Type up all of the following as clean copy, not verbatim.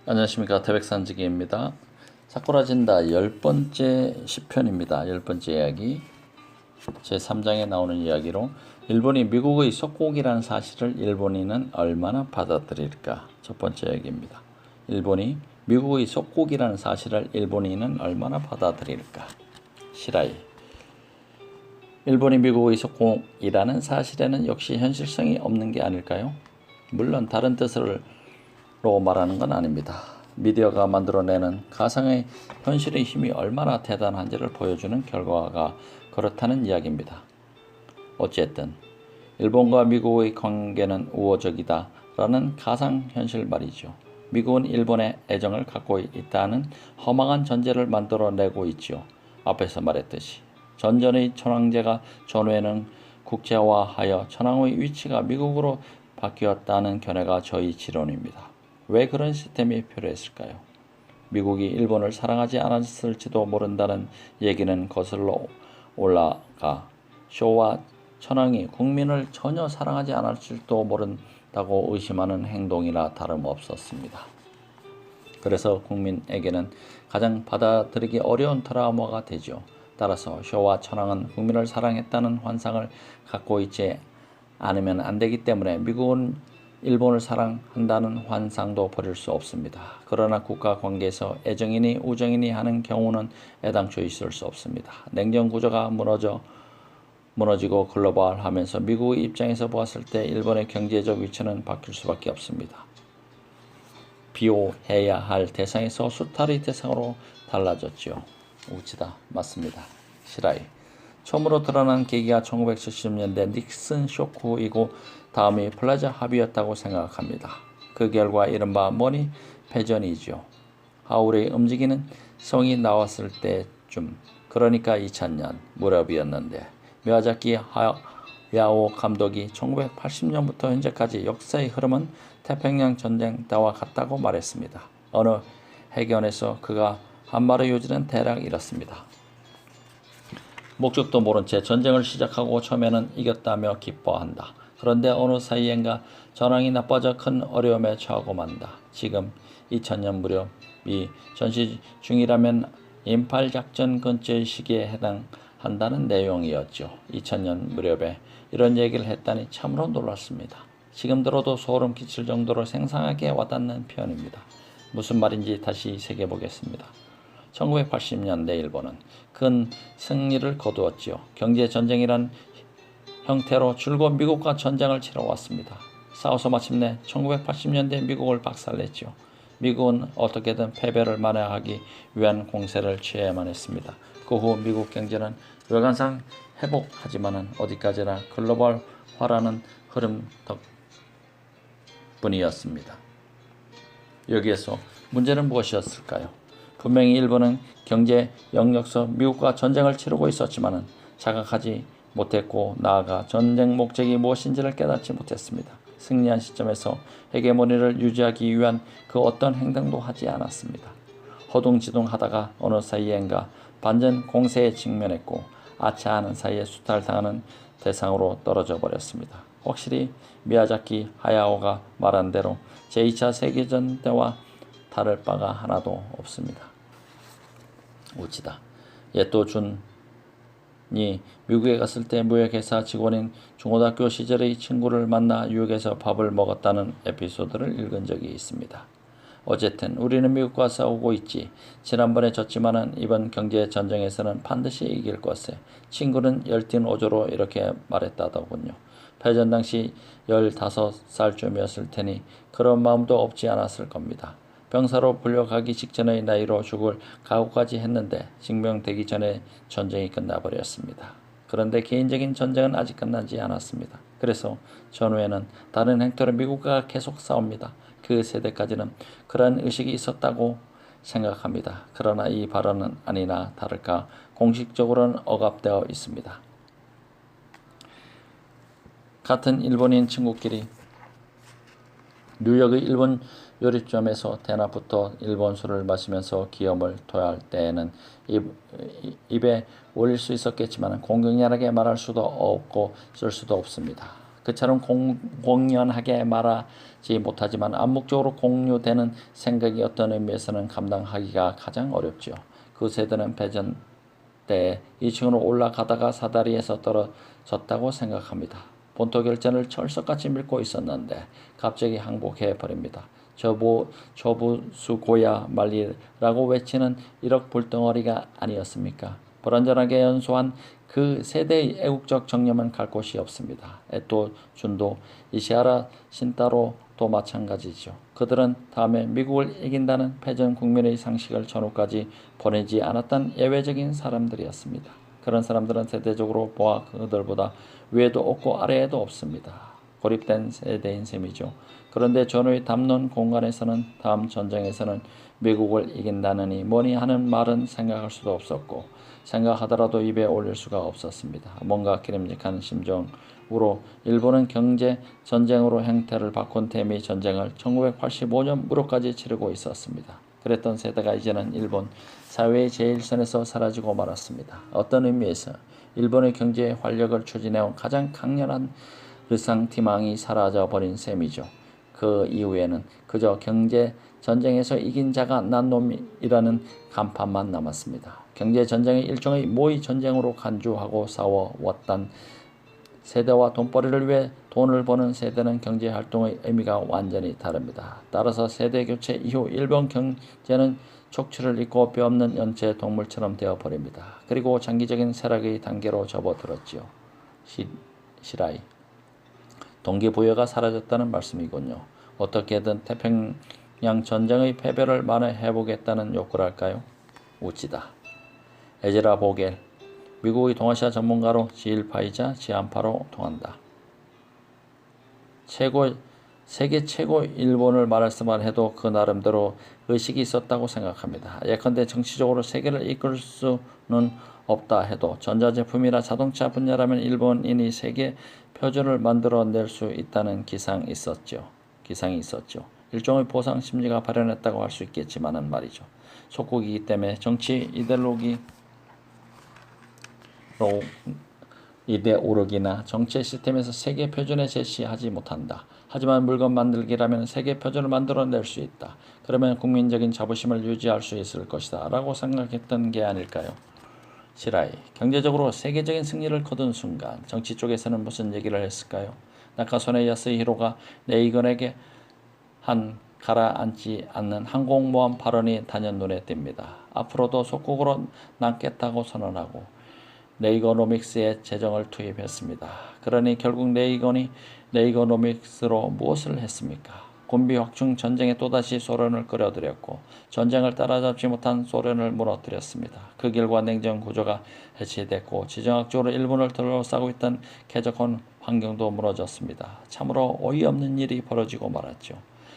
안녕하십니까. 태백산지기입니다. 사쿠라진다 10번째 시편입니다. 10번째 이야기 제3장에 나오는 이야기로 일본이 미국의 속국이라는 사실을 일본인은 얼마나 받아들일까? 첫 번째 이야기입니다. 일본이 미국의 속국이라는 사실을 일본인은 얼마나 받아들일까? 시라이. 일본이 미국의 속국이라는 사실에는 역시 현실성이 없는 게 아닐까요? 물론 다른 뜻으로 말하는 건 아닙니다. 미디어가 만들어내는 가상의 현실의 힘이 얼마나 대단한지를 보여주는 결과가 그렇다는 이야기입니다. 어쨌든 일본과 미국의 관계는 우호적이다 라는 가상현실 말이죠. 미국은 일본에 애정을 갖고 있다는 허망한 전제를 만들어내고 있죠. 앞에서 말했듯이 전전의 천황제가 전후에는 국제화하여 천황의 위치가 미국으로 바뀌었다는 견해가 저희 지론입니다. 왜 그런 시스템이 필요했을까요? 미국이 일본을 사랑하지 않았을지도 모른다는 얘기는 거슬러 올라가 쇼와 천황이 국민을 전혀 사랑하지 않을지도 모른다고 의심하는 행동이나 다름없었습니다. 그래서 국민에게는 가장 받아들이기 어려운 트라우마가 되죠. 따라서 쇼와 천황은 국민을 사랑했다는 환상을 갖고 있지 않으면 안 되기 때문에 미국은 일본을 사랑한다는 환상도 버릴 수 없습니다. 그러나 국가 관계에서 애정이니 우정이니 하는 경우는 애당초 있을 수 없습니다. 냉전 구조가 무너지고 글로벌하면서 미국의 입장에서 보았을 때 일본의 경제적 위치는 바뀔 수밖에 없습니다. 비호해야 할 대상에서 수탈의 대상으로 달라졌죠. 우치다. 맞습니다. 시라이. 처음으로 드러난 계기가 1970년대 닉슨 쇼크이고 다음이 플라자 합의였다고 생각합니다. 그 결과 이른바 머니 패전이죠. 하울의 움직이는 성이 나왔을 때쯤, 그러니까 2000년 무렵이었는데 미야자키 하야오 감독이 1980년부터 현재까지 역사의 흐름은 태평양 전쟁 때와 같다고 말했습니다. 어느 해견에서 그가 한 말의 요지는 대략 이렇습니다. 목적도 모른 채 전쟁을 시작하고 처음에는 이겼다며 기뻐한다. 그런데 어느 사이엔가 전황이 나빠져 큰 어려움에 처하고 만다. 지금 2000년 무렵이 전시 중이라면 인팔작전 근처의 시기에 해당한다는 내용이었죠. 2000년 무렵에 이런 얘기를 했다니 참으로 놀랐습니다. 지금 들어도 소름 끼칠 정도로 생생하게 와닿는 표현입니다. 무슨 말인지 다시 새겨보겠습니다. 1980년대 일본은 큰 승리를 거두었지요. 경제전쟁이란 형태로 줄곧 미국과 전쟁을 치러왔습니다. 싸워서 마침내 1980년대 미국을 박살냈지요. 미국은 어떻게든 패배를 만회하기 위한 공세를 취해야만 했습니다. 그 후 미국 경제는 외관상 회복하지만은 어디까지나 글로벌화라는 흐름 덕분이었습니다. 여기에서 문제는 무엇이었을까요? 분명히 일본은 경제 영역에서 미국과 전쟁을 치르고 있었지만은 자각하지 못했고 나아가 전쟁 목적이 무엇인지를 깨닫지 못했습니다. 승리한 시점에서 헤게모니를 유지하기 위한 그 어떤 행동도 하지 않았습니다. 허둥지둥하다가 어느 사이엔가 반전 공세에 직면했고 아차하는 사이에 수탈당하는 대상으로 떨어져 버렸습니다. 확실히 미야자키 하야오가 말한 대로 제2차 세계전 때와 다를 바가 하나도 없습니다. 우치다. 예토 준이 미국에 갔을 때 무역회사 직원인 중고등학교 시절의 친구를 만나 뉴욕에서 밥을 먹었다는 에피소드를 읽은 적이 있습니다. 어쨌든 우리는 미국과 싸우고 있지. 지난번에 졌지만은 이번 경제전쟁에서는 반드시 이길 것에. 친구는 열띤오조로 이렇게 말했다더군요. 패전 당시 15살쯤이었을 테니 그런 마음도 없지 않았을 겁니다. 병사로 불려가기 직전의 나이로 죽을 각오까지 했는데 징병되기 전에 전쟁이 끝나버렸습니다. 그런데 개인적인 전쟁은 아직 끝나지 않았습니다. 그래서 전후에는 다른 행태로 미국과 계속 싸웁니다. 그 세대까지는 그런 의식이 있었다고 생각합니다. 그러나 이 발언은 아니나 다를까 공식적으로는 억압되어 있습니다. 같은 일본인 친구끼리 뉴욕의 일본 요리점에서 대낮부터 일본 술을 마시면서 기염을 토할 때에는 입에 올릴 수 있었겠지만 공공연하게 말할 수도 없고 쓸 수도 없습니다. 그처럼 공연하게 말하지 못하지만 암묵적으로 공유되는 생각이 어떤 의미에서는 감당하기가 가장 어렵죠. 그 세대는 패전 때 2층으로 올라가다가 사다리에서 떨어졌다고 생각합니다. 본토 결전을 철석같이 믿고 있었는데 갑자기 항복해 버립니다. 저부수고야 말리라고 외치는 1억 불덩어리가 아니었습니까? 불완전하게 연소한 그 세대의 애국적 정념은 갈 곳이 없습니다. 에또, 준도, 이시하라, 신타로도 마찬가지죠. 그들은 다음에 미국을 이긴다는 패전 국민의 상식을 전후까지 보내지 않았던 예외적인 사람들이었습니다. 그런 사람들은 세대적으로 보아 그들보다 위에도 없고 아래에도 없습니다. 고립된 세대인 셈이죠. 그런데 전후의 담론 공간에서는 다음 전쟁에서는 미국을 이긴다느니 뭐니 하는 말은 생각할 수도 없었고 생각하더라도 입에 올릴 수가 없었습니다. 뭔가 기름직한 심정으로 일본은 경제 전쟁으로 형태를 바꾼 대미 전쟁을 1985년 무렵까지 치르고 있었습니다. 그랬던 세대가 이제는 일본 사회의 제1선에서 사라지고 말았습니다. 어떤 의미에서 일본의 경제의 활력을 추진해온 가장 강렬한 르상티망이 사라져버린 셈이죠. 그 이후에는 그저 경제 전쟁에서 이긴 자가 난 놈이라는 간판만 남았습니다. 경제 전쟁의 일종의 모의 전쟁으로 간주하고 싸워왔던 세대와 돈벌이를 위해 돈을 버는 세대는 경제 활동의 의미가 완전히 다릅니다. 따라서 세대 교체 이후 일본 경제는 척추를 잃고 뼈없는 연체 동물처럼 되어버립니다. 그리고 장기적인 쇠락의 단계로 접어들었지요. 시라이. 동기부여가 사라졌다는 말씀이군요. 어떻게든 태평양 전쟁의 패배를 만회해보겠다는 욕구랄까요? 우찌다. 에즈라 보겔. 미국의 동아시아 전문가로 지일파이자 지한파로 통한다. 세계 최고 일본을 말할 수만 해도 그 나름대로 의식이 있었다고 생각합니다. 예컨대 정치적으로 세계를 이끌 수는 없다 해도 전자제품이나 자동차 분야라면 일본인이 세계 표준을 만들어낼 수 있다는 기상이 있었죠. 일종의 보상 심리가 발현했다고 할 수 있겠지만은 말이죠. 속국이기 때문에 정치 이데올로기나 정치 시스템에서 세계 표준에 제시하지 못한다. 하지만 물건 만들기라면 세계 표준을 만들어낼 수 있다. 그러면 국민적인 자부심을 유지할 수 있을 것이다. 라고 생각했던 게 아닐까요? 시라이. 경제적으로 세계적인 승리를 거둔 순간 정치 쪽에서는 무슨 얘기를 했을까요? 나카소네 야스히로가 레이건에게 한 가라앉지 않는 항공모함 발언이 단연 눈에 띕니다. 앞으로도 속국으로 남겠다고 선언하고 레이거노믹스에 재정을 투입했습니다. 그러니 결국 레이건이 레이거노믹스로 무엇을 했습니까? 군비 확충 전쟁에 또다시 소련을 끌어들였고 전쟁을 따라잡지 못한 소련을 무너뜨렸습니다. 그 결과 냉전 구조가 해체됐고 지정학적으로 일본을 둘러싸고 있던 쾌적한 환경도 무너졌습니다. 참으로 어이없는 일이 벌어지고 말았죠.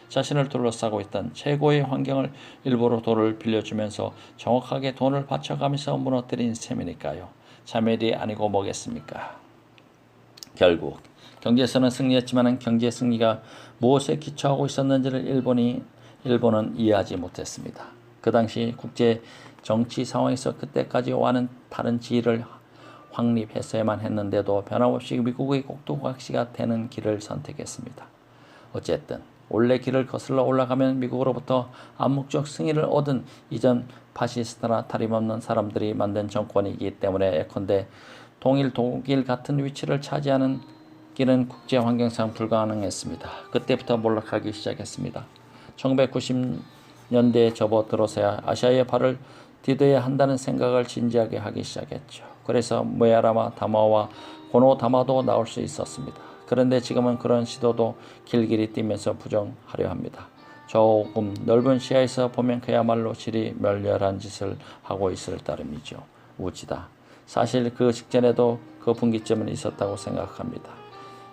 자신을 둘러싸고 있던 최고의 환경을 일부러 돈을 빌려주면서 정확하게 돈을 바쳐가면서 무너뜨린 셈이니까요. 자멸이 아니고 뭐겠습니까? 결국 경제에서는 승리했지만 경제 승리가 무엇에 기초하고 있었는지를 일본은 이해하지 못했습니다. 그 당시 국제 정치 상황에서 그때까지와는 다른 지위를 확립했어야만 했는데도 변함없이 미국의 꼭두각시가 되는 길을 선택했습니다. 어쨌든 원래 길을 거슬러 올라가면 미국으로부터 암묵적 승리를 얻은 이전 파시스트나 다름없는 사람들이 만든 정권이기 때문에 예컨대 동일 독일 같은 위치를 차지하는 길은 국제 환경상 불가능했습니다. 그때부터 몰락하기 시작했습니다. 1990년대에 접어들어서야 아시아에 발을 디뎌야 한다는 생각을 진지하게 하기 시작했죠. 그래서 무야라마 다마와 고노다마도 나올 수 있었습니다. 그런데 지금은 그런 시도도 길길이 뛰면서 부정하려 합니다. 조금 넓은 시야에서 보면 그야말로 질이 멸렬한 짓을 하고 있을 따름이죠. 우찌다. 사실 그 직전에도 그 분기점은 있었다고 생각합니다.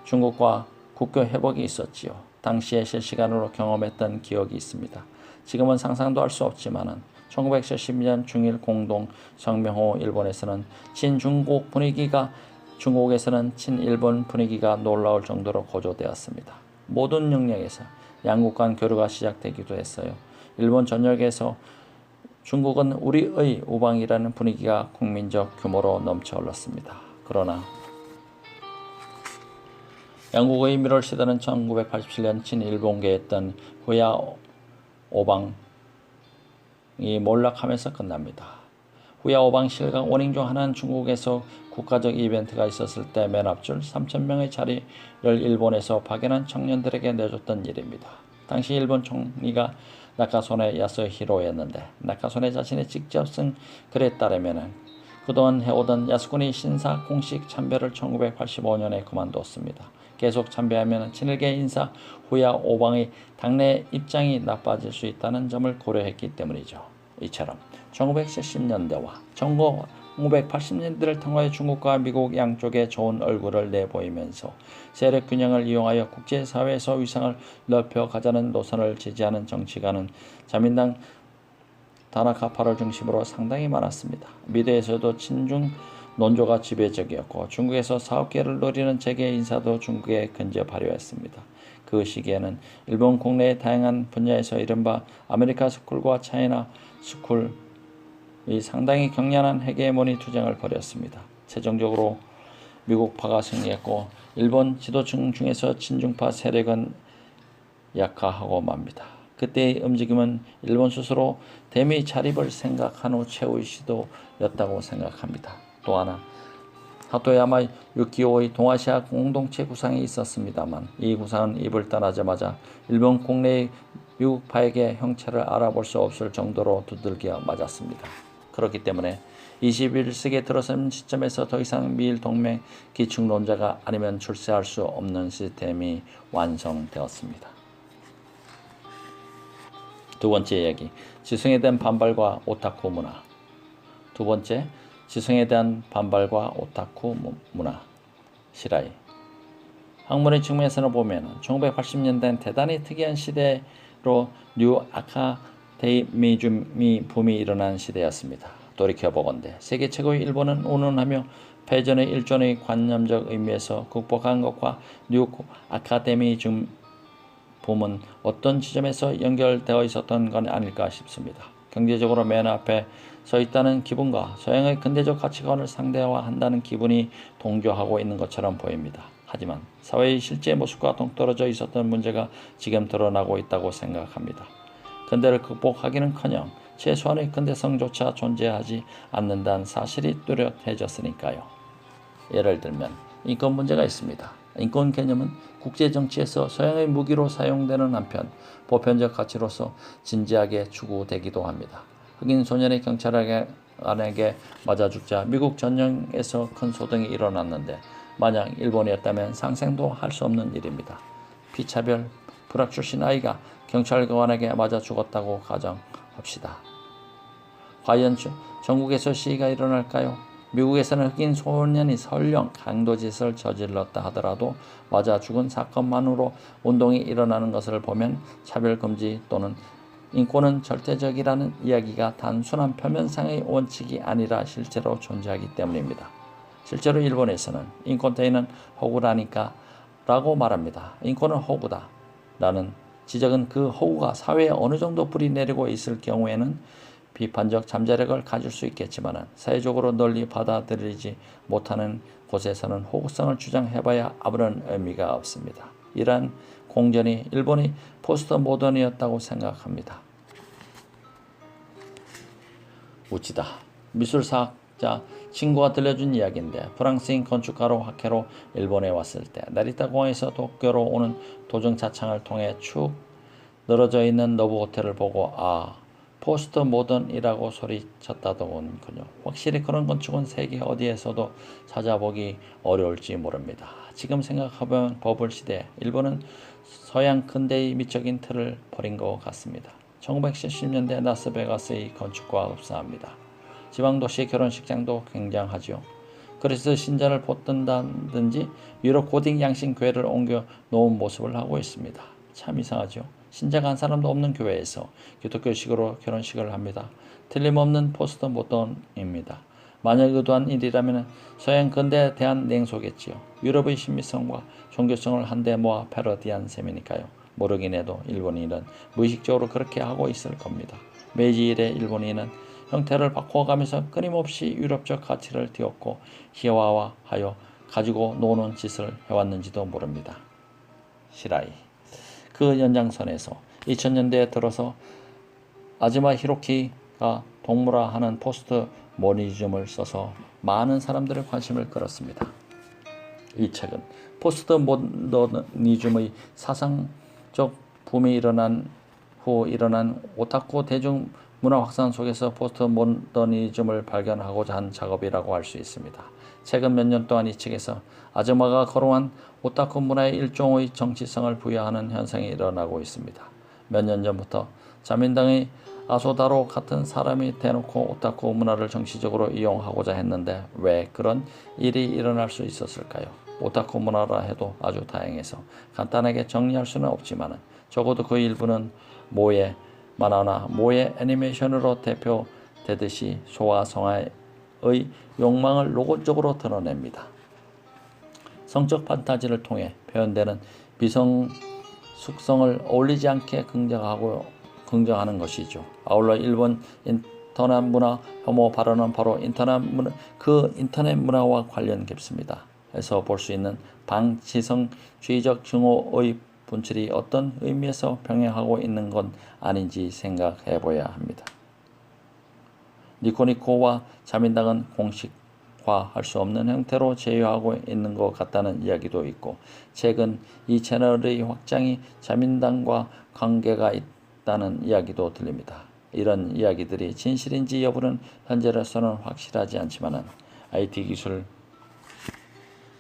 중국과 국교 회복이 있었지요. 당시에 실시간으로 경험했던 기억이 있습니다. 지금은 상상도 할 수 없지만은 1970년 중일 공동 성명 후 일본에서는 친중국 분위기가 중국에서는 친일본 분위기가 놀라울 정도로 고조되었습니다. 모든 영역에서 양국 간 교류가 시작되기도 했어요. 일본 전역에서 중국은 우리의 우방이라는 분위기가 국민적 규모로 넘쳐 흘렀습니다. 그러나 양국의 미를 시대는 1987년 친일본계였던 후야 오방이 몰락하면서 끝납니다. 후야 오방 실각 원인 중 하나는 중국에서 국가적 이벤트가 있었을 때 맨 앞줄 3,000명의 자리를 일본에서 파견한 청년들에게 내줬던 일입니다. 당시 일본 총리가 나카소네 야스히로였는데 나카소네 자신이 직접 쓴 글에 따르면 그동안 해오던 야스쿠니 신사 공식 참배를 1985년에 그만뒀습니다. 계속 참배하면 친일계 인사 후야 오방의 당내 입장이 나빠질 수 있다는 점을 고려했기 때문이죠. 이처럼 1970년대와 1980년대를 통하여 중국과 미국 양쪽에 좋은 얼굴을 내보이면서 세력 균형을 이용하여 국제사회에서 위상을 넓혀가자는 노선을 지지하는 정치가는 자민당 다나카파를 중심으로 상당히 많았습니다. 미대에서도 친중 논조가 지배적이었고 중국에서 사업계를 노리는 재계 인사도 중국에 근접 발휘했습니다. 그 시기에는 일본 국내의 다양한 분야에서 이른바 아메리카 스쿨과 차이나 스쿨이 상당히 격렬한 헤게모니 투쟁을 벌였습니다. 최종적으로 미국파가 승리했고 일본 지도층 중에서 친중파 세력은 약화하고 맙니다. 그때의 움직임은 일본 스스로 대미 자립을 생각한 후 최후의 시도였다고 생각합니다. 또 하나 하토야마 유키오의 동아시아 공동체 구상이 있었습니다만 이 구상은 입을 떠나자마자 일본 국내의 미국파에게 형체를 알아볼 수 없을 정도로 두들겨 맞았습니다. 그렇기 때문에 21세기에 들어선 시점에서 더 이상 미일 동맹 기축론자가 아니면 출세할 수 없는 시스템이 완성되었습니다. 두 번째 이야기, 지성에 대한 반발과 오타쿠 문화. 두 번째, 지성에 대한 반발과 오타쿠 문화. 시라이. 학문의 측면에서는 보면 1980년대는 대단히 특이한 시대로 뉴 아카데미즘이 붐이 일어난 시대였습니다. 돌이켜보건대 세계 최고의 일본은 운운하며 패전의 일존의 관념적 의미에서 극복한 것과 뉴 아카데미즘 붐은 어떤 지점에서 연결되어 있었던 건 아닐까 싶습니다. 경제적으로 맨 앞에 서 있다는 기분과 서양의 근대적 가치관을 상대화한다는 기분이 동조하고 있는 것처럼 보입니다. 하지만 사회의 실제 모습과 동떨어져 있었던 문제가 지금 드러나고 있다고 생각합니다. 근대를 극복하기는커녕 최소한의 근대성조차 존재하지 않는다는 사실이 뚜렷해졌으니까요. 예를 들면 인권 문제가 있습니다. 인권 개념은 국제정치에서 서양의 무기로 사용되는 한편 보편적 가치로서 진지하게 추구되기도 합니다. 흑인 소년이 경찰관에게 맞아 죽자 미국 전역에서 큰 소동이 일어났는데 만약 일본이었다면 상상도 할 수 없는 일입니다. 피차별, 불악 출신 아이가 경찰관에게 맞아 죽었다고 가정합시다. 과연 전국에서 시위가 일어날까요? 미국에서는 흑인 소년이 설령 강도짓을 저질렀다 하더라도 맞아 죽은 사건만으로 운동이 일어나는 것을 보면 차별금지 또는 인권은 절대적이라는 이야기가 단순한 표면상의 원칙이 아니라 실제로 존재하기 때문입니다. 실제로 일본에서는 인권 따위는 허구라니까 라고 말합니다. 인권은 허구다 라는 지적은 그 허구가 사회에 어느 정도 뿌리 내리고 있을 경우에는 비판적 잠재력을 가질 수 있겠지만 사회적으로 널리 받아들이지 못하는 곳에서는 호구성을 주장해봐야 아무런 의미가 없습니다. 이러한 공전이 일본이 포스트 모던이었다고 생각합니다. 우치다. 미술사학자 친구가 들려준 이야기인데 프랑스인 건축가로 학회로 일본에 왔을 때 나리타 공항에서 도쿄로 오는 도중 차창을 통해 축 늘어져 있는 노부 호텔을 보고 포스트 모던이라고 소리쳤다더군요. 확실히 그런 건축은 세계 어디에서도 찾아보기 어려울지 모릅니다. 지금 생각해보면 버블 시대 일본은 서양 근대의 미적인 틀을 버린 것 같습니다. 1970년대 라스베가스의 건축과 흡사합니다. 지방도시 결혼식장도 굉장하죠. 그래서 신전을 보든다든지 유럽 고딕 양식 교회를 옮겨 놓은 모습을 하고 있습니다. 참 이상하죠. 신자가 한 사람도 없는 교회에서 기독교식으로 결혼식을 합니다. 틀림없는 포스트 모던입니다. 만약 의도한 일이라면 서양 근대에 대한 냉소겠지요. 유럽의 신비성과 종교성을 한데 모아 패러디한 셈이니까요. 모르긴 해도 일본인은 무의식적으로 그렇게 하고 있을 겁니다. 메이지 이래 일본인은 형태를 바꿔가면서 끊임없이 유럽적 가치를 띄웠고 희화화하여 가지고 노는 짓을 해왔는지도 모릅니다. 시라이. 그 연장선에서 2000년대에 들어서 아즈마 히로키가 동물화하는 포스트 모더니즘을 써서 많은 사람들의 관심을 끌었습니다. 이 책은 포스트 모더니즘의 사상적 붐이 일어난 후 일어난 오타쿠 대중문화 확산 속에서 포스트 모더니즘을 발견하고자 한 작업이라고 할 수 있습니다. 최근 몇 년 동안 이 책에서 아즈마가 거론한 오타쿠 문화의 일종의 정치성을 부여하는 현상이 일어나고 있습니다. 몇 년 전부터 자민당의 아소다로 같은 사람이 대놓고 오타쿠 문화를 정치적으로 이용하고자 했는데 왜 그런 일이 일어날 수 있었을까요? 오타쿠 문화라 해도 아주 다양해서 간단하게 정리할 수는 없지만 적어도 그 일부는 모의 만화나 모의 애니메이션으로 대표되듯이 소아 성화의 욕망을 노골적으로 드러냅니다. 성적 판타지를 통해 표현되는 비성 숙성을 어울리지 않게 긍정하는 것이죠. 아울러 일본 인터넷 문화 혐오 발언은 바로 인터넷 문화와 관련 깊습니다. 에서 볼 수 있는 방지성주의적 증오의 분출이 어떤 의미에서 병행하고 있는 건 아닌지 생각해 봐야 합니다. 니코니코와 자민당은 공식화할 수 없는 형태로 제휴하고 있는 것 같다는 이야기도 있고 최근 이 채널의 확장이 자민당과 관계가 있다는 이야기도 들립니다. 이런 이야기들이 진실인지 여부는 현재로서는 확실하지 않지만 IT 기술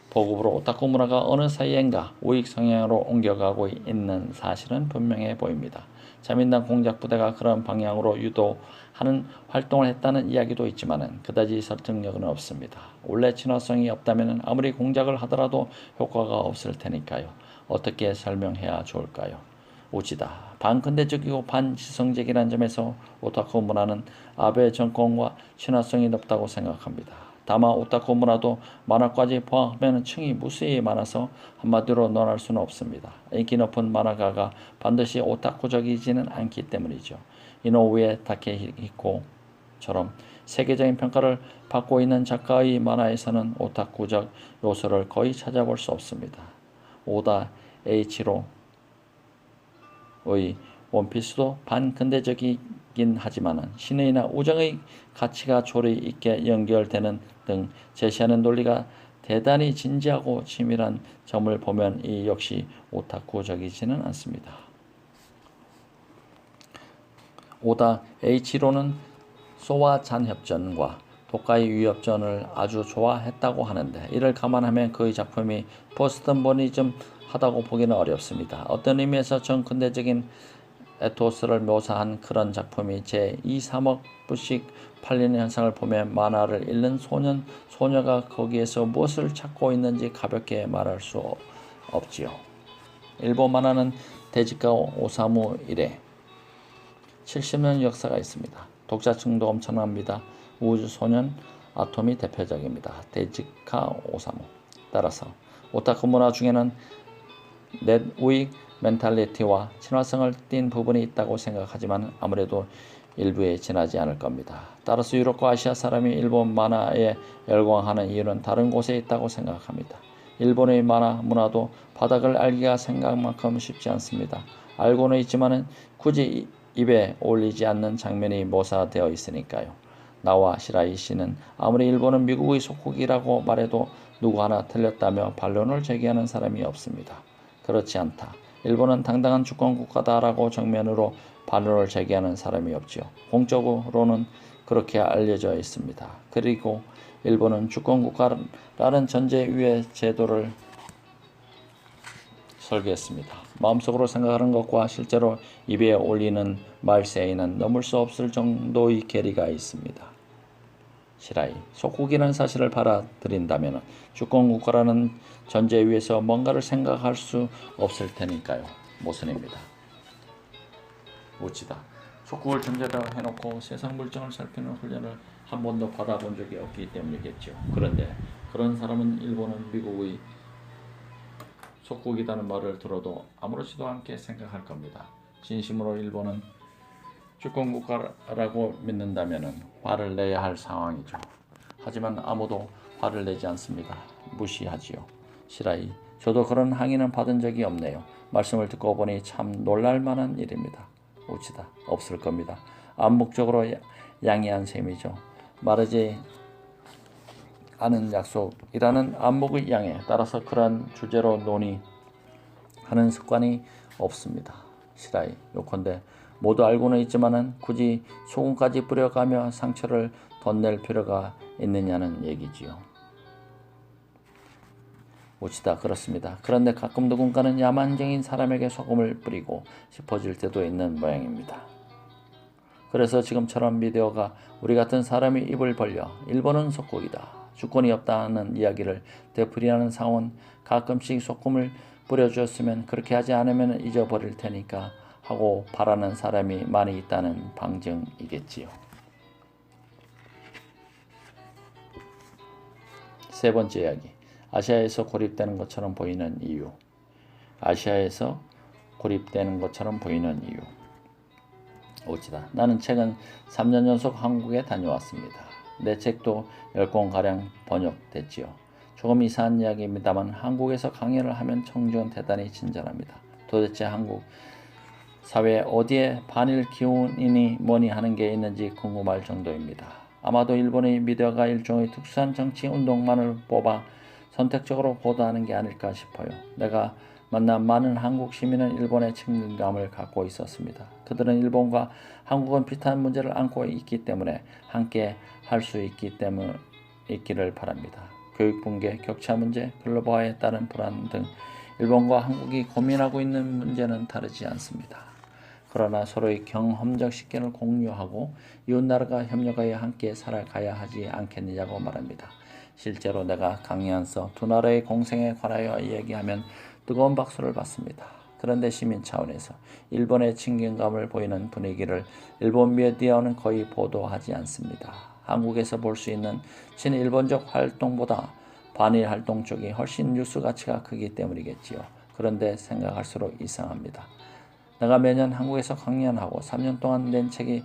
보급으로 오타쿠 문화가 어느 사이엔가 우익 성향으로 옮겨가고 있는 사실은 분명해 보입니다. 자민당 공작 부대가 그런 방향으로 유도하는 활동을 했다는 이야기도 있지만 그다지 설득력은 없습니다. 원래 친화성이 없다면 아무리 공작을 하더라도 효과가 없을 테니까요. 어떻게 설명해야 좋을까요? 우치다. 반근대적이고 반지성적이라는 점에서 오타쿠 문화는 아베 정권과 친화성이 높다고 생각합니다. 다만 오타쿠 문화도 만화까지 포함하면 층이 무수히 많아서 한마디로 논할 수는 없습니다. 인기 높은 만화가가 반드시 오타쿠적이지는 않기 때문이죠. 이노우에 타케히코처럼 세계적인 평가를 받고 있는 작가의 만화에서는 오타쿠적 요소를 거의 찾아볼 수 없습니다. 오다 에이치로의 원피스도 반근대적이긴 하지만 신의나 우정의 가치가 조리 있게 연결되는 등 제시하는 논리가 대단히 진지하고 치밀한 점을 보면 이 역시 오타쿠적이지는 않습니다. 오다 H로는 소와 잔협전과 도카이 위협전을 아주 좋아했다고 하는데 이를 감안하면 그의 작품이 포스트모더니즘 하다고 보기는 어렵습니다. 어떤 의미에서 정근대적인 에토스를 묘사한 그런 작품이 제 2, 3억 부씩 팔리는 현상을 보면 만화를 읽는 소녀가 거기에서 무엇을 찾고 있는지 가볍게 말할 수 없지요. 일본 만화는 데지카 오사무 이래 70년 역사가 있습니다. 독자층도 엄청납니다. 우주소년 아톰이 대표적입니다. 데지카 오사무. 따라서 오타쿠 문화 중에는 넷우익 멘탈리티와 친화성을 띤 부분이 있다고 생각하지만 아무래도 일부에 지나지 않을 겁니다. 따라서 유럽과 아시아 사람이 일본 만화에 열광하는 이유는 다른 곳에 있다고 생각합니다. 일본의 만화 문화도 바닥을 알기가 생각만큼 쉽지 않습니다. 알고는 있지만 굳이 입에 올리지 않는 장면이 묘사되어 있으니까요. 나와 시라이 씨는 아무리 일본은 미국의 속국이라고 말해도 누구 하나 틀렸다며 반론을 제기하는 사람이 없습니다. 그렇지 않다. 일본은 당당한 주권국가다라고 정면으로 반론을 제기하는 사람이 없지요. 공적으로는 그렇게 알려져 있습니다. 그리고 일본은 주권국가라는 전제 위에 제도를 설계했습니다. 마음속으로 생각하는 것과 실제로 입에 올리는 말 사이에는 넘을 수 없을 정도의 괴리가 있습니다. 시라이, 속국이라는 사실을 받아들인다면 주권국가라는 전제 위에서 뭔가를 생각할 수 없을 테니까요. 모순입니다. 우치다. 속국을 전제로 해놓고 세상 물정을 살피는 훈련을 한 번도 받아본 적이 없기 때문이겠죠. 그런데 그런 사람은 일본은 미국의 속국이라는 말을 들어도 아무렇지도 않게 생각할 겁니다. 진심으로 일본은 주권국가라고 믿는다면 화를 내야 할 상황이죠. 하지만 아무도 화를 내지 않습니다. 무시하지요. 시라이, 저도 그런 항의는 받은 적이 없네요. 말씀을 듣고 보니 참 놀랄만한 일입니다. 우치다, 없을 겁니다. 암묵적으로 양해한 셈이죠. 마르지 않은 약속이라는 암묵의 양해, 따라서 그러한 주제로 논의하는 습관이 없습니다. 시라이, 요컨대 모두 알고는 있지만은 굳이 소금까지 뿌려가며 상처를 덧낼 필요가 있느냐는 얘기지요. 우치다, 그렇습니다. 그런데 가끔 누군가는 야만적인 사람에게 소금을 뿌리고 싶어질 때도 있는 모양입니다. 그래서 지금처럼 미디어가 우리 같은 사람이 입을 벌려 일본은 속국이다, 주권이 없다는 이야기를 되풀이하는 상황은 가끔씩 소금을 뿌려주었으면, 그렇게 하지 않으면 잊어버릴 테니까 하고 바라는 사람이 많이 있다는 방증이겠지요. 세 번째 이야기, 아시아에서 고립되는 것처럼 보이는 이유. 아시아에서 고립되는 것처럼 보이는 이유. 오지다, 나는 최근 3년 연속 한국에 다녀왔습니다. 내 책도 10권가량 번역됐지요. 조금 이상한 이야기입니다만 한국에서 강연을 하면 청중은 대단히 친절합니다. 도대체 한국 사회에 어디에 반일 기운이니 뭐니 하는 게 있는지 궁금할 정도입니다. 아마도 일본의 미디어가 일종의 특수한 정치 운동만을 뽑아 선택적으로 보도하는 게 아닐까 싶어요. 내가 만난 많은 한국 시민은 일본의 친근감을 갖고 있었습니다. 그들은 일본과 한국은 비슷한 문제를 안고 있기 때문에 함께 할 수 있기를 바랍니다. 교육 붕괴, 격차 문제, 글로벌화에 따른 불안 등 일본과 한국이 고민하고 있는 문제는 다르지 않습니다. 그러나 서로의 경험적 식견을 공유하고 이웃나라가 협력하여 함께 살아가야 하지 않겠느냐고 말합니다. 실제로 내가 강연서 두 나라의 공생에 관하여 이야기하면 뜨거운 박수를 받습니다. 그런데 시민 차원에서 일본의 친근감을 보이는 분위기를 일본 미디어는 거의 보도하지 않습니다. 한국에서 볼 수 있는 친일본적 활동보다 반일 활동 쪽이 훨씬 뉴스 가치가 크기 때문이겠지요. 그런데 생각할수록 이상합니다. 내가 매년 한국에서 강연하고 3년 동안 낸 책이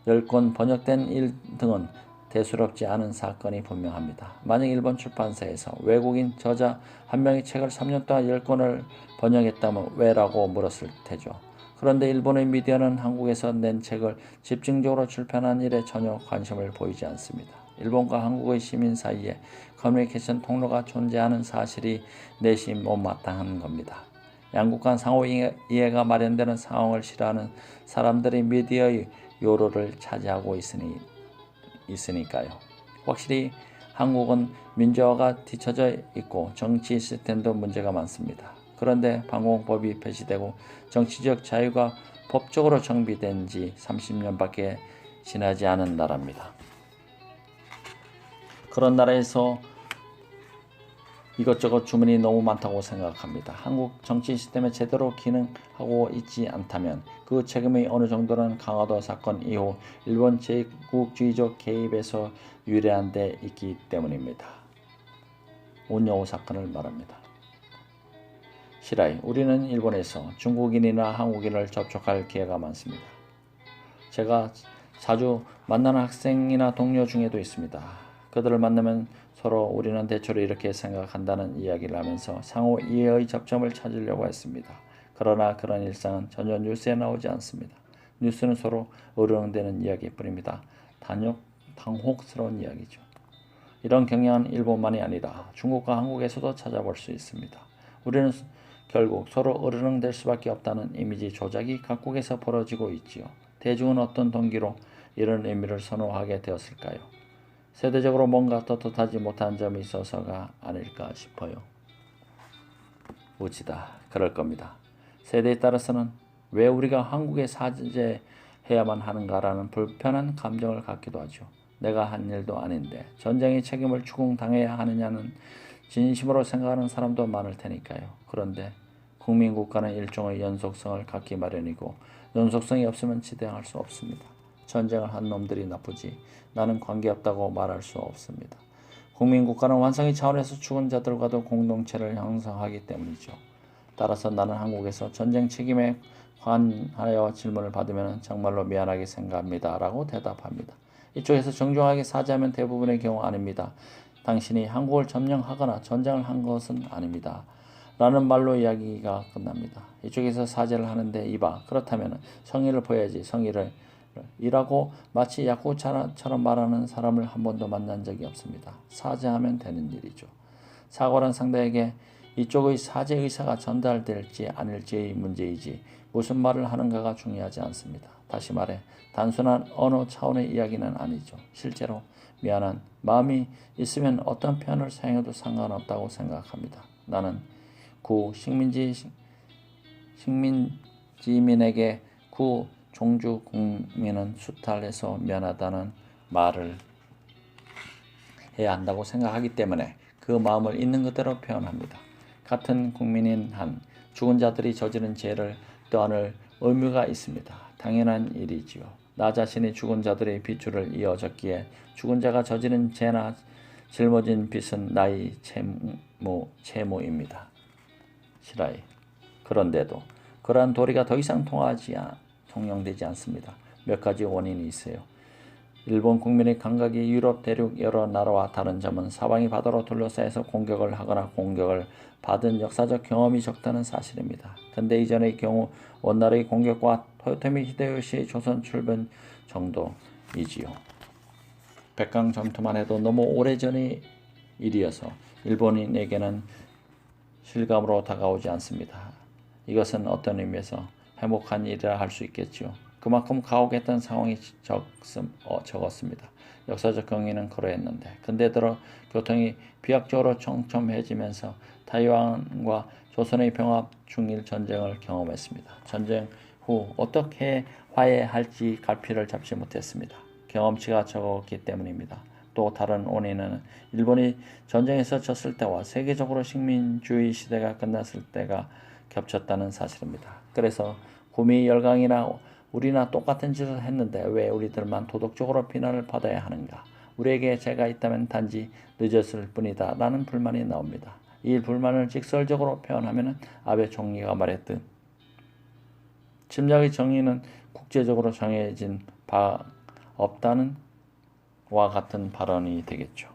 10권 번역된 일 등은 대수롭지 않은 사건이 분명합니다. 만약 일본 출판사에서 외국인 저자 한 명의 책을 3년 동안 10권을 번역했다면 왜라고 물었을 테죠. 그런데 일본의 미디어는 한국에서 낸 책을 집중적으로 출판한 일에 전혀 관심을 보이지 않습니다. 일본과 한국의 시민 사이에 커뮤니케이션 통로가 존재하는 사실이 내심 못마땅한 겁니다. 양국 간 상호 이해가 마련되는 상황을 싫어하는 사람들이 미디어의 요로를 차지하고 있으니까요. 확실히 한국은 민주화가 뒤처져 있고 정치 시스템도 문제가 많습니다. 그런데 방공법이 폐지되고 정치적 자유가 법적으로 정비된 지 30년밖에 지나지 않은 나라입니다. 그런 나라에서 이것저것 주문이 너무 많다고 생각합니다. 한국 정치 시스템에 제대로 기능하고 있지 않다면 그 책임이 어느 정도는 강화도 사건 이후 일본 제국주의적 개입에서 유래한 데 있기 때문입니다. 운여우 사건을 말합니다. 시라이, 우리는 일본에서 중국인이나 한국인을 접촉할 기회가 많습니다. 제가 자주 만나는 학생이나 동료 중에도 있습니다. 그들을 만나면 서로 우리는 대체로 이렇게 생각한다는 이야기를 하면서 상호 이해의 접점을 찾으려고 했습니다. 그러나 그런 일상은 전혀 뉴스에 나오지 않습니다. 뉴스는 서로 어른되는 이야기뿐입니다. 당혹스러운 이야기죠. 이런 경향은 일본만이 아니라 중국과 한국에서도 찾아볼 수 있습니다. 우리는 결국 서로 어른될 수밖에 없다는 이미지 조작이 각국에서 벌어지고 있지요. 대중은 어떤 동기로 이런 의미를 선호하게 되었을까요? 세대적으로 뭔가 떳떳하지 못한 점이 있어서가 아닐까 싶어요. 우치다, 그럴 겁니다. 세대에 따라서는 왜 우리가 한국에 사죄해야만 하는가라는 불편한 감정을 갖기도 하죠. 내가 한 일도 아닌데 전쟁의 책임을 추궁당해야 하느냐는 진심으로 생각하는 사람도 많을 테니까요. 그런데 국민국가는 일종의 연속성을 갖기 마련이고 연속성이 없으면 지탱할 수 없습니다. 전쟁을 한 놈들이 나쁘지 나는 관계없다고 말할 수 없습니다. 국민국가는 완성의 차원에서 죽은 자들과도 공동체를 형성하기 때문이죠. 따라서 나는 한국에서 전쟁 책임에 관하여 질문을 받으면 정말로 미안하게 생각합니다 라고 대답합니다. 이쪽에서 정중하게 사죄하면 대부분의 경우 아닙니다. 당신이 한국을 점령하거나 전쟁을 한 것은 아닙니다. 라는 말로 이야기가 끝납니다. 이쪽에서 사죄를 하는데 이봐 그렇다면 성의를 보여야지. 성의를 이라고 마치 야구처럼 말하는 사람을 한 번도 만난 적이 없습니다. 사죄하면 되는 일이죠. 사과란 상대에게 이쪽의 사죄 의사가 전달될지 아닐지의 문제이지 무슨 말을 하는가가 중요하지 않습니다. 다시 말해 단순한 언어 차원의 이야기는 아니죠. 실제로 미안한 마음이 있으면 어떤 표현을 사용해도 상관없다고 생각합니다. 나는 구 식민지민에게 구 종주 국민은 수탈해서 미안하다는 말을 해야 한다고 생각하기 때문에 그 마음을 있는 그대로 표현합니다. 같은 국민인 한 죽은 자들이 저지른 죄를 떠안을 의무가 있습니다. 당연한 일이지요. 나 자신이 죽은 자들의 빗줄을 이어졌기에 죽은 자가 저지른 죄나 짊어진 빚은 나의 채무입니다. 시라이. 그런데도 그러한 도리가 더 이상 통용되지 않습니다. 몇 가지 원인이 있어요. 일본 국민의 감각이 유럽 대륙 여러 나라와 다른 점은 사방이 바다로 둘러싸여서 공격을 하거나 공격을 받은 역사적 경험이 적다는 사실입니다. 근대 이전의 경우 원나라의 공격과 토요토미 히데요시의 조선 출변 정도이지요. 백강 전투만 해도 너무 오래전의 일이어서 일본인에게는 실감으로 다가오지 않습니다. 이것은 어떤 의미에서 행복한 일이라 할 수 있겠지요. 그만큼 가혹했던 상황이 적었습니다. 역사적 경위는 그러했는데 근대 들어 교통이 비약적으로 촘촘해지면서 타이완과 조선의 병합 중일 전쟁을 경험했습니다. 전쟁 후 어떻게 화해할지 갈피를 잡지 못했습니다. 경험치가 적었기 때문입니다. 또 다른 원인은 일본이 전쟁에서 졌을 때와 세계적으로 식민주의 시대가 끝났을 때가 겹쳤다는 사실입니다. 그래서 구미 열강이나 우리나 똑같은 짓을 했는데 왜 우리들만 도덕적으로 비난을 받아야 하는가? 우리에게 죄가 있다면 단지 늦었을 뿐이다 라는 불만이 나옵니다. 이 불만을 직설적으로 표현하면 아베 총리가 말했듯 침략의 정의는 국제적으로 정해진 바 없다는 와 같은 발언이 되겠죠.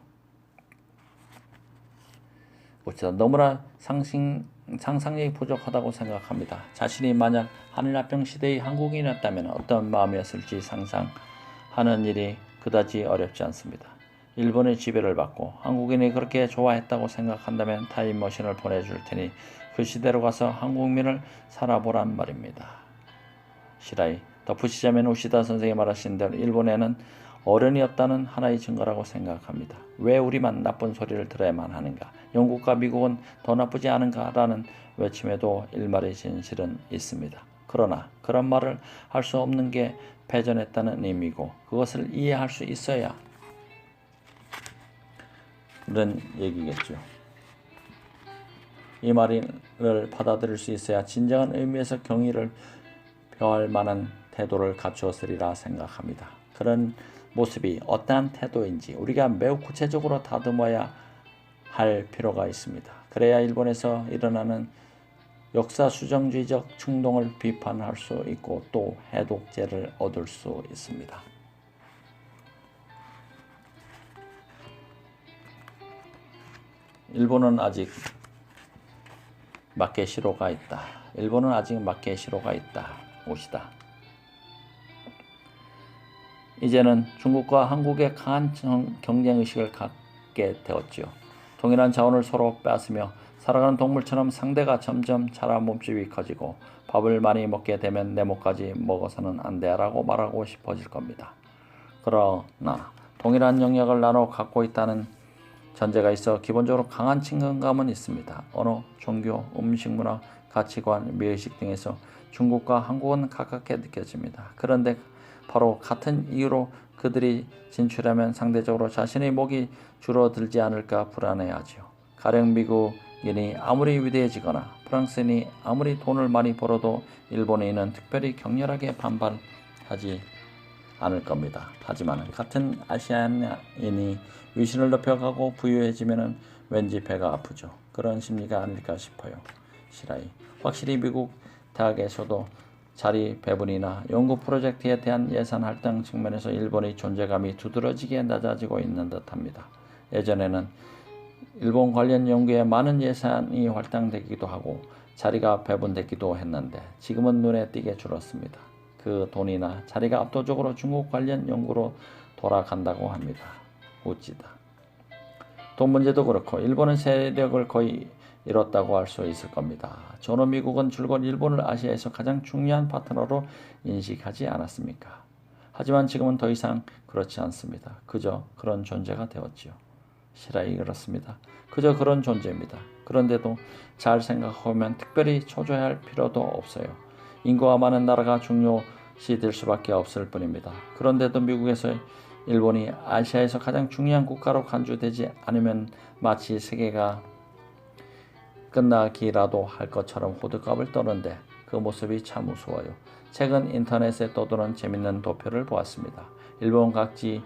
너무나 상상력이 부족하다고 생각합니다. 자신이 만약 한일합병 시대의 한국인이었다면 어떤 마음이었을지 상상하는 일이 그다지 어렵지 않습니다. 일본의 지배를 받고 한국인이 그렇게 좋아했다고 생각한다면 타임머신을 보내줄 테니 그 시대로 가서 한국민을 살아보란 말입니다. 시라이. 덧붙이자면 우시다 선생이 말하신 대로 일본에는 어른이 없다는 하나의 증거라고 생각합니다. 왜 우리만 나쁜 소리를 들어야만 하는가? 영국과 미국은 더 나쁘지 않은가라는 외침에도 일말의 진실은 있습니다. 그러나 그런 말을 할 수 없는 게 패전했다는 의미고 그것을 이해할 수 있어야 그런 얘기겠죠. 이 말을 받아들일 수 있어야 진정한 의미에서 경의를 표할 만한 태도를 갖추었으리라 생각합니다. 그런 모습이 어떠한 태도인지 우리가 매우 구체적으로 다듬어야 할 필요가 있습니다. 그래야 일본에서 일어나는 역사 수정주의적 충동을 비판할 수 있고 또 해독제를 얻을 수 있습니다. 일본은 아직 마케시로가 있다. 일본은 아직 마케시로가 있다. 오시다. 이제는 중국과 한국의 강한 경쟁의식을 갖게 되었지요. 동일한 자원을 서로 빼앗으며 살아가는 동물처럼 상대가 점점 자라 몸집이 커지고 밥을 많이 먹게 되면 내 몫까지 먹어서는 안 돼라고 말하고 싶어질 겁니다. 그러나 동일한 영역을 나눠 갖고 있다는 전제가 있어 기본적으로 강한 친근감은 있습니다. 언어, 종교, 음식문화, 가치관, 미의식 등에서 중국과 한국은 가깝게 느껴집니다. 그런데 바로 같은 이유로 그들이 진출하면 상대적으로 자신의 목이 줄어들지 않을까 불안해하지요. 가령 미국인이 아무리 위대해지거나 프랑스인이 아무리 돈을 많이 벌어도 일본인은 특별히 격렬하게 반발하지 않을 겁니다. 하지만 같은 아시아인이 위신을 높여가고 부유해지면 왠지 배가 아프죠. 그런 심리가 아닐까 싶어요. 시라이. 확실히 미국 대학에서도 자리 배분이나 연구 프로젝트에 대한 예산 할당 측면에서 일본의 존재감이 두드러지게 낮아지고 있는 듯합니다. 예전에는 일본 관련 연구에 많은 예산이 할당되기도 하고 자리가 배분되기도 했는데 지금은 눈에 띄게 줄었습니다. 그 돈이나 자리가 압도적으로 중국 관련 연구로 돌아간다고 합니다. 우찌다. 돈 문제도 그렇고 일본은 세력을 거의 잃었다고 할 수 있을 겁니다. 전후 미국은 줄곧 일본을 아시아에서 가장 중요한 파트너로 인식하지 않았습니까? 하지만 지금은 더 이상 그렇지 않습니다. 그저 그런 존재가 되었지요. 실화이 그렇습니다. 그저 그런 존재입니다. 그런데도 잘 생각해보면 특별히 초조해할 필요도 없어요. 인구가 많은 나라가 중요시 될 수밖에 없을 뿐입니다. 그런데도 미국에서 일본이 아시아에서 가장 중요한 국가로 간주되지 않으면 마치 세계가 끝나기라도 할 것처럼 호들갑을 떠는데 그 모습이 참 무서워요. 최근 인터넷에 떠도는 재밌는 도표를 보았습니다. 일본 각지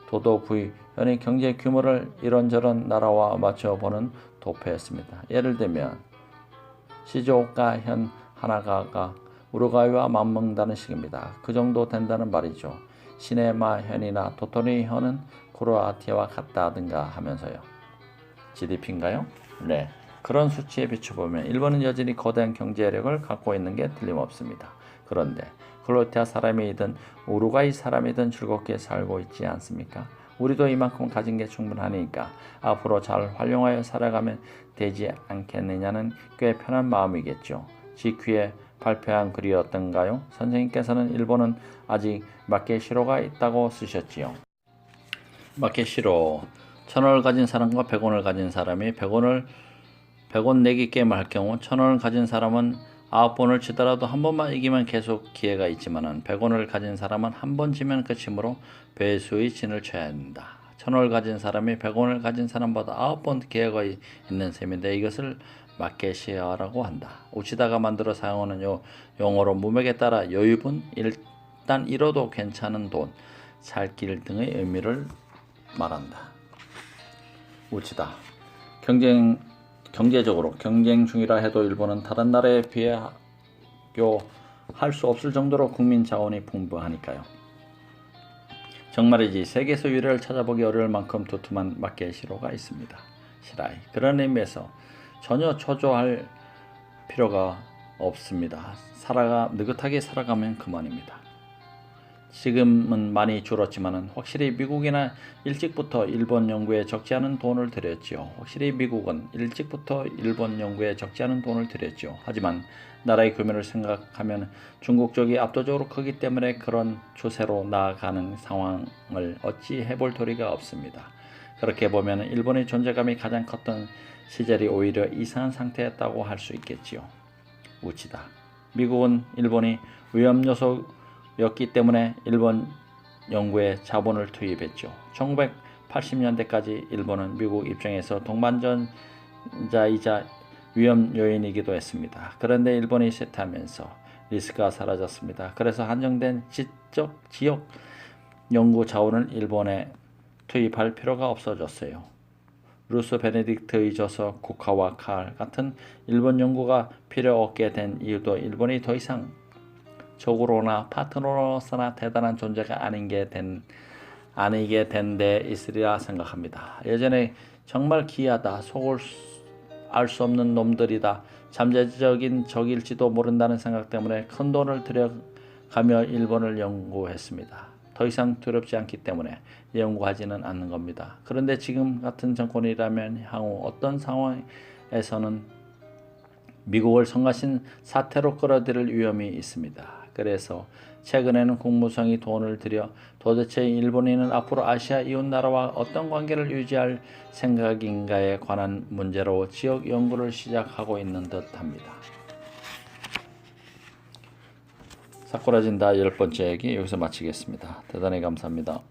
도도 부위의 경제 규모를 이런저런 나라와 맞춰보는 도표였습니다. 예를 들면 시즈오카현 하나가가 우루과이와 맞먹는다는 식입니다. 그 정도 된다는 말이죠. 시네마현이나 도토리현은 크로아티아와 같다든가 하면서요. GDP인가요? 네. 그런 수치에 비춰보면 일본은 여전히 거대한 경제력을 갖고 있는 게 틀림없습니다. 그런데 크로아티아 사람이든 우루과이 사람이든 즐겁게 살고 있지 않습니까? 우리도 이만큼 가진 게 충분하니까 앞으로 잘 활용하여 살아가면 되지 않겠느냐는 꽤 편한 마음이겠죠. GQ에 발표한 글이었던가요? 선생님께서는 일본은 아직 마케시로가 있다고 쓰셨지요. 마케시로 1,000원을 가진 사람과 100원을 가진 사람이 100원 내기 게임을 할 경우 1,000원을 가진 사람은 9번을 치더라도 한 번만 이기면 계속 기회가 있지만 100원을 가진 사람은 한 번 지면 끝이므로 배수의 진을 쳐야 한다. 1,000원을 가진 사람이 100원을 가진 사람보다 9번 기회가 있는 셈인데 이것을 마케시아라고 한다. 우치다가 만들어 사용하는 용어로 문맥에 따라 여유분, 일단 잃어도 괜찮은 돈, 살길 등의 의미를 말한다. 우치다. 경제적으로 경쟁 중이라 해도 일본은 다른 나라에 비교할 수 없을 정도로 국민 자원이 풍부하니까요. 정말이지 세계에서 유래를 찾아보기 어려울 만큼 두툼한 마케시로가 있습니다. 시라이. 그런 의미에서 전혀 초조할 필요가 없습니다. 느긋하게 살아가면 그만입니다. 지금은 많이 줄었지만 확실히 미국이나 일찍부터 일본 연구에 적지 않은 돈을 들였지요. 하지만 나라의 규모를 생각하면 중국 쪽이 압도적으로 크기 때문에 그런 추세로 나아가는 상황을 어찌 해볼 도리가 없습니다. 그렇게 보면 일본의 존재감이 가장 컸던 시절이 오히려 이상한 상태였다고 할 수 있겠지요. 우치다. 미국은 일본이 위험 요소였기 때문에 일본 연구에 자본을 투입했죠. 1980년대까지 일본은 미국 입장에서 동반전자이자 위험 요인이기도 했습니다. 그런데 일본이 쇠퇴하면서 리스크가 사라졌습니다. 그래서 한정된 지역 연구 자원을 일본에 투입할 필요가 없어졌어요. 루스 베네딕트의 저서 국화와 칼 같은 일본 연구가 필요 없게 된 이유도 일본이 더 이상 적으로나 파트너로서나 대단한 존재가 아니게 된 데 있으리라 생각합니다. 예전에 정말 기이하다, 속을 알 수 없는 놈들이다, 잠재적인 적일지도 모른다는 생각 때문에 큰 돈을 들여가며 일본을 연구했습니다. 더 이상 두렵지 않기 때문에 연구하지는 않는 겁니다. 그런데 지금 같은 정권이라면 향후 어떤 상황에서는 미국을 성가신 사태로 끌어들일 위험이 있습니다. 그래서 최근에는 국무성이 돈을 들여 도대체 일본인은 앞으로 아시아 이웃 나라와 어떤 관계를 유지할 생각인가에 관한 문제로 지역 연구를 시작하고 있는 듯합니다. 사쿠라진다 10번째 얘기 여기서 마치겠습니다. 대단히 감사합니다.